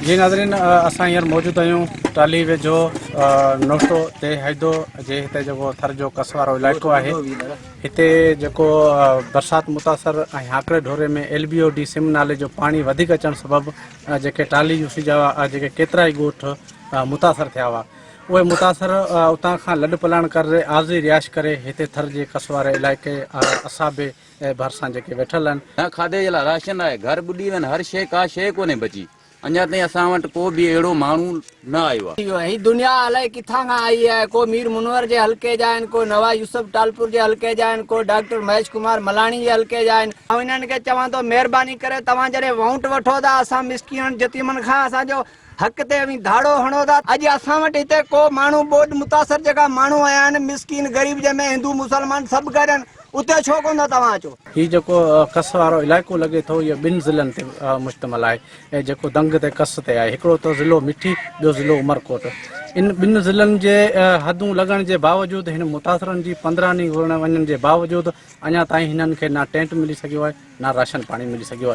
जी नाज़रीन, असां हींअर मौजूद आहियूं टाली वेझो नोटो ते हैदो जे हिते जेको थर जो कस वारो इलाइक़ो आहे। हिते जेको बरसाति मुतासिर ऐं हाकड़े ढोरे में LBOD सिम नाले जो पाणी वधीक अचणु सबबु जेके टाली यूसी जा जेके केतिरा ई ॻोठ मुतासिर थिया हुआ, उहे मुतासिर उतां खां लॾ पलाण करे आज़ी रिहाइश करे हिते थर जे कस वारे इलाइक़े असाबे भरिसां जेके वेठल आहिनि। न खाधे जे लाइ राशन आहे, घर ॿुॾी विया, हर शइ का शइ कोन्हे बची। अञा ताईं असां वटि को बि अहिड़ो माण्हू न आयो आहे। ही दुनिया अलाए किथां खां आई आहे। को मीर मुनवर जे हल्के जा आहिनि, को नवाज़ यूसुफ टालपुर जे हल्के जा आहिनि, को डॉक्टर महेश कुमार मलाणी जे हल्के जा आहिनि। ऐं इन्हनि खे चवां थो महिरबानी करे तव्हां जॾहिं वोट वठो था असां मिसकिन यतीमनि खां असांजो हक़ ते धाड़ो हणो था। अॼु असां वटि हिते को माण्हू ॿोॾ मुतासिर जेका माण्हू आया आहिनि मिसकिन ग़रीब जंहिंमें हिंदू मुसलमान सभु गॾु आहिनि, उते छो कोन था तव्हां अचो? हीउ जेको कस वारो इलाइक़ो लॻे थो इहो ॿिनि ज़िलनि ते मुश्तमिल आहे ऐं जेको दंग ते कस ते आहे। हिकिड़ो त ज़िलो मिठी, ॿियो ज़िलो उमरकोट। इन ॿिनि ज़िलनि जे हदूं लॻण जे बावजूदि हिन मुतासिरनि जी 15 ॾींहं वञण जे बावजूदि अञा ताईं हिननि खे ना टेंट मिली सघियो आहे, ना राशन पाणी मिली सघियो आहे।